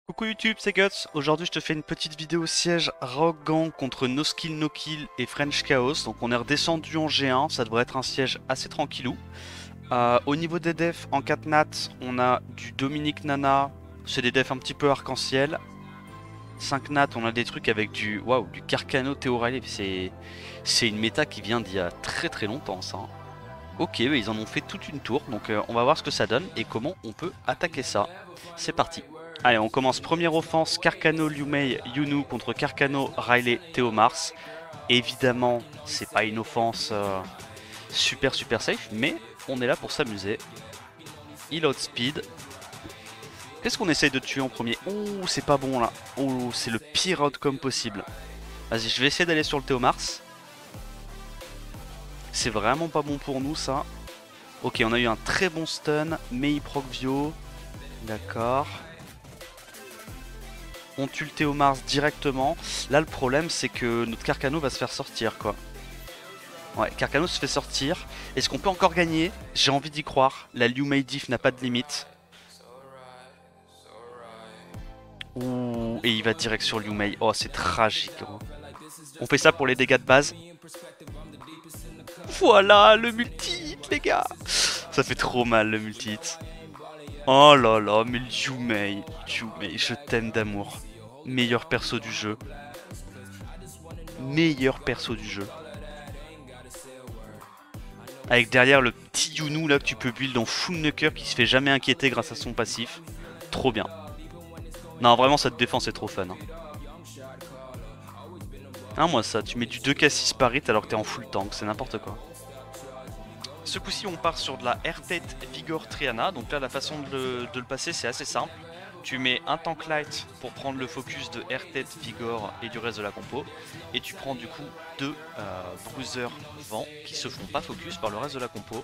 Coucou YouTube, c'est Guts. Aujourd'hui, je te fais une petite vidéo siège Rogue Gang contre No Skill No Kill et French Chaos. Donc, on est redescendu en G1. Ça devrait être un siège assez tranquillou. Au niveau des defs, en 4 nat, on a du Dominique Nana. C'est des defs un petit peu arc-en-ciel. 5 nat, on a des trucs avec du waouh, du Carcano Theo Riley. C'est une méta qui vient d'il y a très très longtemps, ça. Ok, bah, ils en ont fait toute une tour. Donc, on va voir ce que ça donne et comment on peut attaquer ça. C'est parti. Allez, on commence première offense, Carcano, Liumei, Yunu contre Carcano, Riley, Théo Mars. Évidemment, c'est pas une offense super safe, mais on est là pour s'amuser. Il outspeed. Qu'est-ce qu'on essaye de tuer en premier? Oh, c'est pas bon là. Oh, c'est le pire outcome possible. Vas-y, je vais essayer d'aller sur le Théo Mars. C'est vraiment pas bon pour nous ça. Ok, on a eu un très bon stun, mais il proc Vio. D'accord. On tue le Théo Mars directement. Là, le problème, c'est que notre Carcano va se faire sortir, quoi. Ouais, Carcano se fait sortir. Est-ce qu'on peut encore gagner? J'ai envie d'y croire. La Liu Mei diff n'a pas de limite. Ouh, et il va direct sur Liu Mei. Oh, c'est tragique, gros. On fait ça pour les dégâts de base. Voilà, le multi-hit, les gars. Ça fait trop mal, le multi-hit. Oh là là, mais Liu Mei, je t'aime d'amour. Meilleur perso du jeu. Meilleur perso du jeu. Avec derrière le petit Yunu là que tu peux build en full nucker qui se fait jamais inquiéter grâce à son passif. Trop bien. Non, vraiment cette défense est trop fun. Hein, moi ça, tu mets du 2k6 par hit alors que t'es en full tank, c'est n'importe quoi. Ce coup-ci on part sur de la R-Tête Vigor Triana. Donc là la façon de le passer c'est assez simple. Tu mets un tank light pour prendre le focus de R-Tête, Vigor et du reste de la compo. Et tu prends du coup deux bruisers vent qui se font pas focus par le reste de la compo.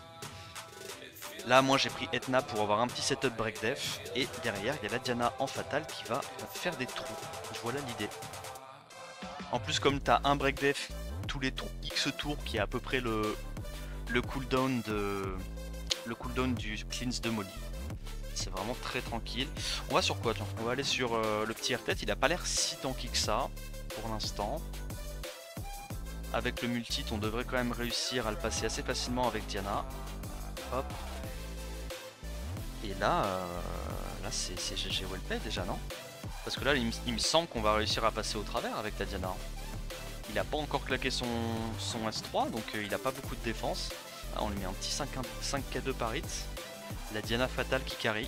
Là moi j'ai pris Etna pour avoir un petit setup break def. Et derrière il y a la Diana en fatal qui va faire des trous. Voilà l'idée. En plus comme tu as un break def tous les X tours qui est à peu près le cooldown du cleanse de Molly. C'est vraiment très tranquille. On va sur quoi? On va aller sur le petit R-Tête. Il a pas l'air si tanky que ça pour l'instant. Avec le multi, on devrait quand même réussir à le passer assez facilement avec Diana. Hop. Et là, c'est GG Wellplay déjà, non? Parce que là, il me semble qu'on va réussir à passer au travers avec la Diana. Il a pas encore claqué son S3, donc il a pas beaucoup de défense. Là, on lui met un petit 5k2 par hit. La Diana fatale qui carry.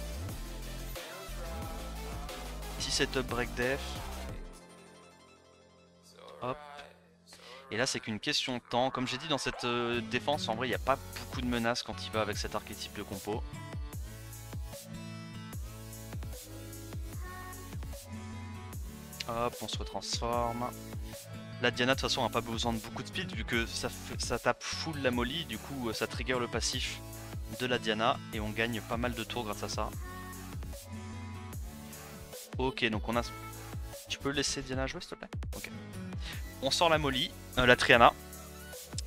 Petit setup break def. Hop. Et là c'est qu'une question de temps. Comme j'ai dit dans cette défense, en vrai il n'y a pas beaucoup de menaces quand il va avec cet archétype de compo. Hop, on se retransforme. La Diana de toute façon n'a pas besoin de beaucoup de speed vu que ça tape full la molly. Du coup ça trigger le passif de la Diana et on gagne pas mal de tours grâce à ça. Ok, donc on a... Tu peux laisser Diana jouer s'il te plaît? Ok. On sort la Molly, la Triana.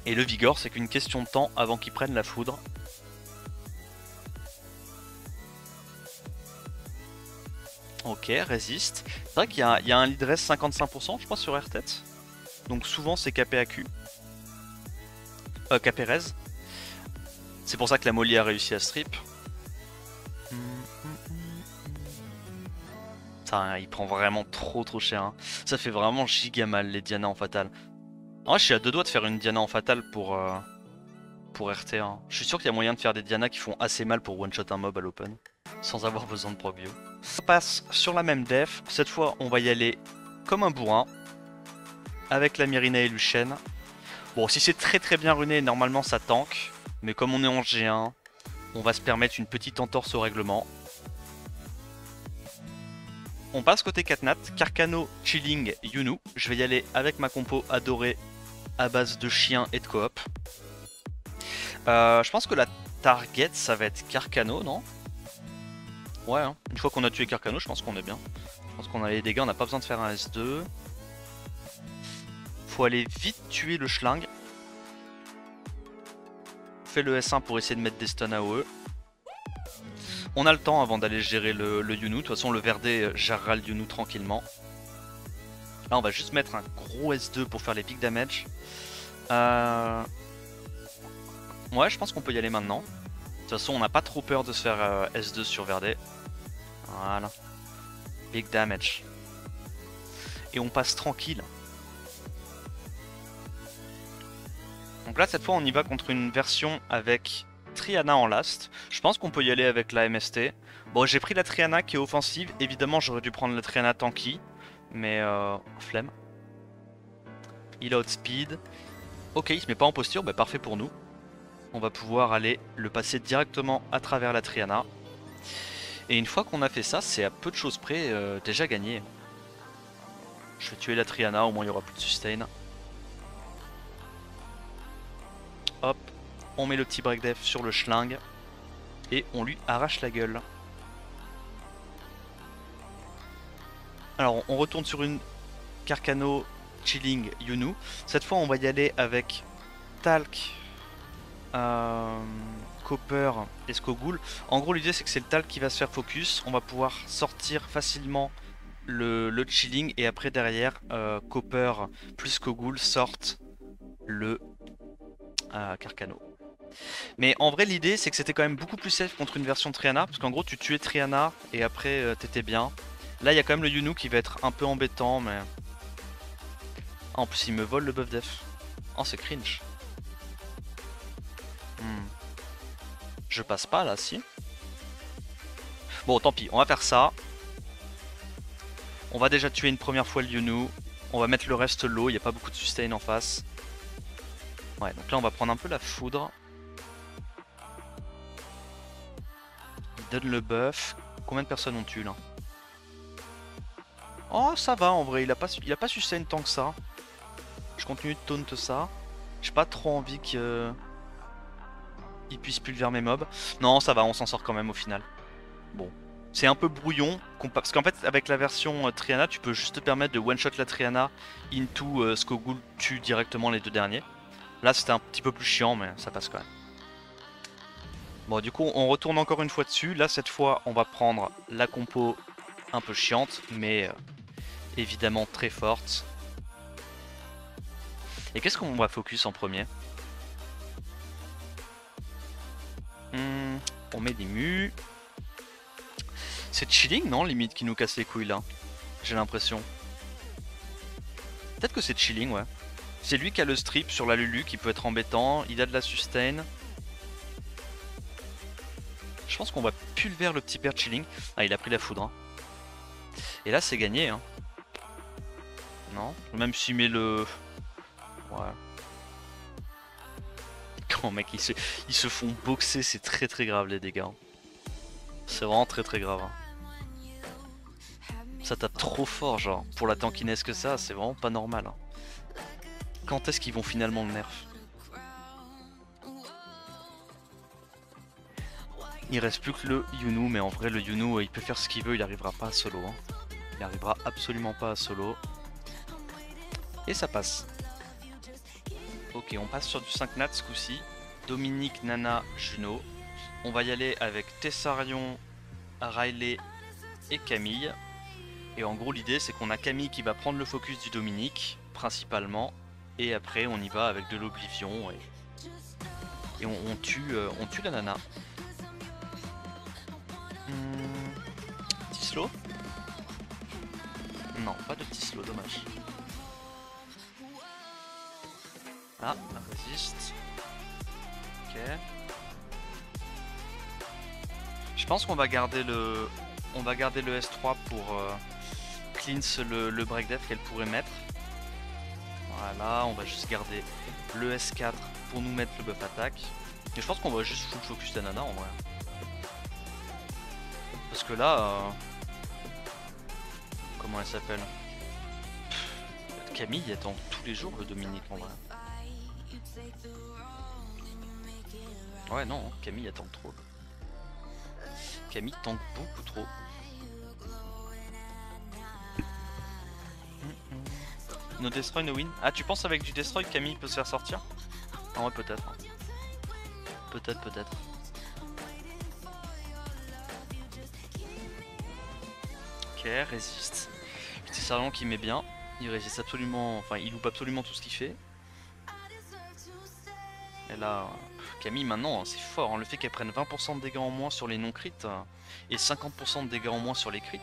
Et le Vigor, c'est qu'une question de temps avant qu'ils prennent la foudre. Ok, résiste. C'est vrai qu'il y a un lead rest 55% je crois sur R-Tête. Donc souvent c'est KPAQ. KP res. C'est pour ça que la Molly a réussi à strip. Putain, il prend vraiment trop cher. Hein. Ça fait vraiment giga mal les Diana en fatal. En vrai, je suis à deux doigts de faire une Diana en fatal pour RT1. Je suis sûr qu'il y a moyen de faire des Diana qui font assez mal pour one-shot un mob à l'open. Sans avoir besoin de proc view. On passe sur la même def. Cette fois, on va y aller comme un bourrin. Avec la Myrina et Luchen. Bon, si c'est très bien runé, normalement ça tank. Mais comme on est en G1, on va se permettre une petite entorse au règlement. On passe côté 4 nat, Carcano, Chilling, Yunu. Je vais y aller avec ma compo adorée à base de chiens et de coop. Je pense que la target ça va être Carcano, non? Ouais, hein. Une fois qu'on a tué Carcano, je pense qu'on est bien. Je pense qu'on a les dégâts, on n'a pas besoin de faire un S2. Faut aller vite tuer le schling. Fais le S1 pour essayer de mettre des stuns AOE. On a le temps avant d'aller gérer le Yunu. De toute façon, le Verdé gérera le Yunu tranquillement. Là, on va juste mettre un gros S2 pour faire les big damage. Ouais, je pense qu'on peut y aller maintenant. De toute façon, on n'a pas trop peur de se faire S2 sur Verdé. Voilà. Big damage. Et on passe tranquille. Donc là, cette fois, on y va contre une version avec Triana en last. Je pense qu'on peut y aller avec la MST. Bon, j'ai pris la Triana qui est offensive. Évidemment, j'aurais dû prendre la Triana tanky. Mais flemme. Il a outspeed. Ok, il se met pas en posture. Bah, parfait pour nous. On va pouvoir aller le passer directement à travers la Triana. Et une fois qu'on a fait ça, c'est à peu de choses près déjà gagné. Je vais tuer la Triana, au moins il n'y aura plus de sustain. Hop, on met le petit break def sur le schling. Et on lui arrache la gueule. Alors on retourne sur une Carcano Chilling Yunu. Cette fois on va y aller avec Talc, Copper et Skogul. En gros l'idée c'est que c'est le Talc qui va se faire focus. On va pouvoir sortir facilement le Chilling et après derrière Copper plus Skogul sortent le Carcano. Mais en vrai l'idée c'est que c'était quand même beaucoup plus safe contre une version Triana. Parce qu'en gros tu tuais Triana et après t'étais bien. Là il y a quand même le Yunu qui va être un peu embêtant mais... Ah, en plus il me vole le buff def. Oh c'est cringe. Je passe pas là si. Bon tant pis, on va faire ça. On va déjà tuer une première fois le Yunu. On va mettre le reste low, il n'y a pas beaucoup de sustain en face. Ouais donc là on va prendre un peu la foudre. Il donne le buff. Combien de personnes on tue là? Oh ça va en vrai, il a pas sustain tant que ça. Je continue de taunt ça. J'ai pas trop envie qu'il puisse pulver mes mobs. Non ça va, on s'en sort quand même au final. Bon. C'est un peu brouillon, parce qu'en fait avec la version Triana tu peux juste te permettre de one shot la Triana into Skogul tue directement les deux derniers. Là c'était un petit peu plus chiant mais ça passe quand même. Bon du coup on retourne encore une fois dessus. Là cette fois on va prendre la compo un peu chiante mais évidemment très forte. Et qu'est-ce qu'on va focus en premier? On met des mus. C'est Chilling non limite qui nous casse les couilles là. J'ai l'impression. Peut-être que c'est Chilling ouais. C'est lui qui a le strip sur la Lulu qui peut être embêtant. Il a de la sustain. Je pense qu'on va pulver le petit père Chilling. Ah il a pris la foudre hein. Et là c'est gagné hein. Non. Même s'il met le... Ouais. Quand mec ils se font boxer, c'est très très grave les dégâts. C'est vraiment très très grave. Ça tape trop fort genre. Pour la tankiness que ça, c'est vraiment pas normal. Quand est-ce qu'ils vont finalement le nerf? Il reste plus que le Yunu, mais en vrai le Yunu il peut faire ce qu'il veut, il arrivera pas à solo. Hein. Il arrivera absolument pas à solo. Et ça passe. Ok, on passe sur du 5 nat ce coup-ci. Dominique, Nana, Juno. On va y aller avec Tessarion, Riley et Camille. Et en gros l'idée c'est qu'on a Camille qui va prendre le focus du Dominique, principalement. Et après on y va avec de l'Oblivion. Et on tue la Nana. Petit slow? Non, pas de petit slow, dommage. Ah, résiste. Ok. Je pense qu'on va garder le... On va garder le S3 pour cleanse le break def qu'elle pourrait mettre. Voilà, on va juste garder le S4 pour nous mettre le buff attaque. Et je pense qu'on va juste full focus la Nana en vrai. Parce que là... Comment elle s'appelle? Camille attend tous les jours le Dominique en vrai. Ouais non, Camille attend trop. Camille tank beaucoup trop. No destroy, no win. Ah tu penses avec du destroy Camille peut se faire sortir? Ah ouais peut-être. Peut-être. résiste. C'est Sarlan qui met bien. Il résiste absolument, enfin il loupe absolument tout ce qu'il fait. Et là, Camille maintenant, c'est fort. Hein. Le fait qu'elle prenne 20% de dégâts en moins sur les non-crits et 50% de dégâts en moins sur les crits,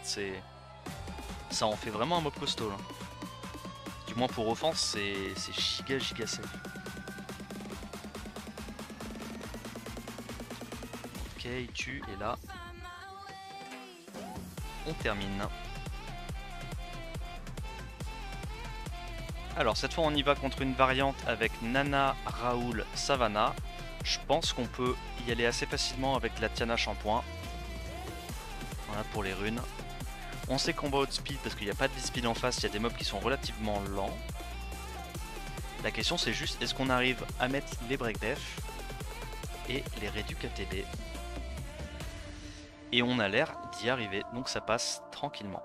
ça en fait vraiment un mob costaud. Là. Du moins pour offense, c'est giga safe. Ok, il tue et là, on termine. Alors cette fois on y va contre une variante avec Nana, Raoul, Savannah. Je pense qu'on peut y aller assez facilement avec la Tiana Shampoing. Voilà pour les runes. On sait qu'on va outspeed parce qu'il n'y a pas de speed en face, il y a des mobs qui sont relativement lents. La question c'est juste est-ce qu'on arrive à mettre les break def et les réducs ATB. Et on a l'air d'y arriver, donc ça passe tranquillement.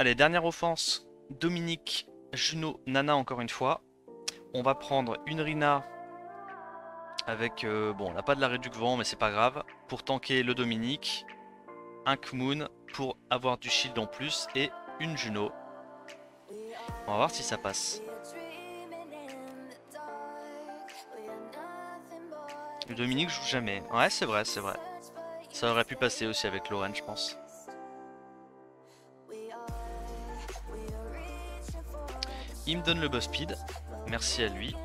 Allez, dernière offense, Dominique, Juno, Nana encore une fois. On va prendre une Rina avec, bon on n'a pas de la réduc vent mais c'est pas grave, pour tanker le Dominique, un Kmoon pour avoir du shield en plus et une Juno. On va voir si ça passe. Le Dominique joue jamais. Ouais c'est vrai, c'est vrai. Ça aurait pu passer aussi avec Lauren je pense. Il me donne le buff speed, merci à lui.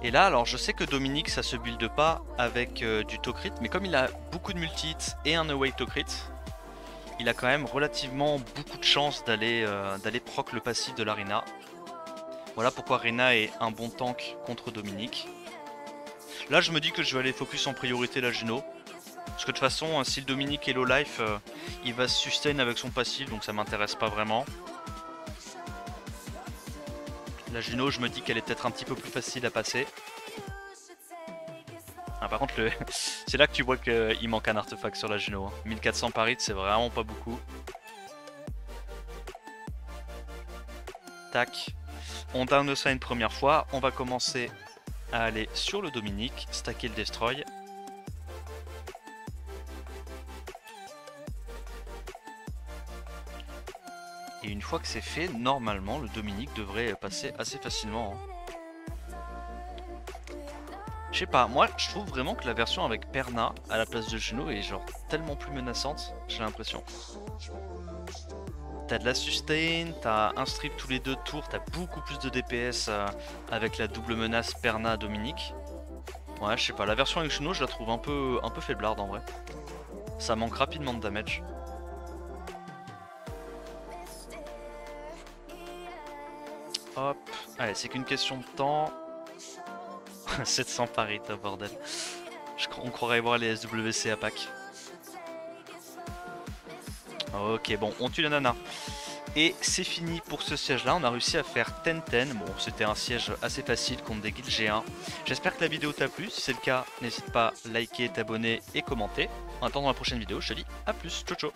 Et là, alors je sais que Dominique ça se build pas avec du Tocrit, mais comme il a beaucoup de multi-hits et un awake Tocrit, il a quand même relativement beaucoup de chances d'aller proc le passif de la Rina. Voilà pourquoi Rina est un bon tank contre Dominique. Là je me dis que je vais aller focus en priorité la Juno. Parce que de toute façon, si le Dominique est low life, il va se sustain avec son passif, donc ça m'intéresse pas vraiment. La Juno, je me dis qu'elle est peut-être un petit peu plus facile à passer. Ah, par contre, c'est là que tu vois qu'il manque un artefact sur la Juno. Hein. 1400 par hit, c'est vraiment pas beaucoup. Tac. On down ça une première fois. On va commencer à aller sur le Dominique, stacker le Destroy. Et une fois que c'est fait, normalement, le Dominique devrait passer assez facilement. Je sais pas, moi je trouve vraiment que la version avec Perna à la place de Juno est genre tellement plus menaçante, j'ai l'impression. T'as de la sustain, t'as un strip tous les 2 tours, t'as beaucoup plus de DPS avec la double menace Perna-Dominique. Ouais, je sais pas, la version avec Juno je la trouve un peu faiblarde en vrai. Ça manque rapidement de damage. Hop, allez, c'est qu'une question de temps. 700 par hit, bordel. On croirait voir les SWC à Pâques. Ok, bon, on tue la Nana. Et c'est fini pour ce siège là, on a réussi à faire 10-10. Bon, c'était un siège assez facile contre des guilds G1. J'espère que la vidéo t'a plu, si c'est le cas, n'hésite pas à liker, t'abonner et commenter. En attendant la prochaine vidéo, je te dis à plus, ciao ciao.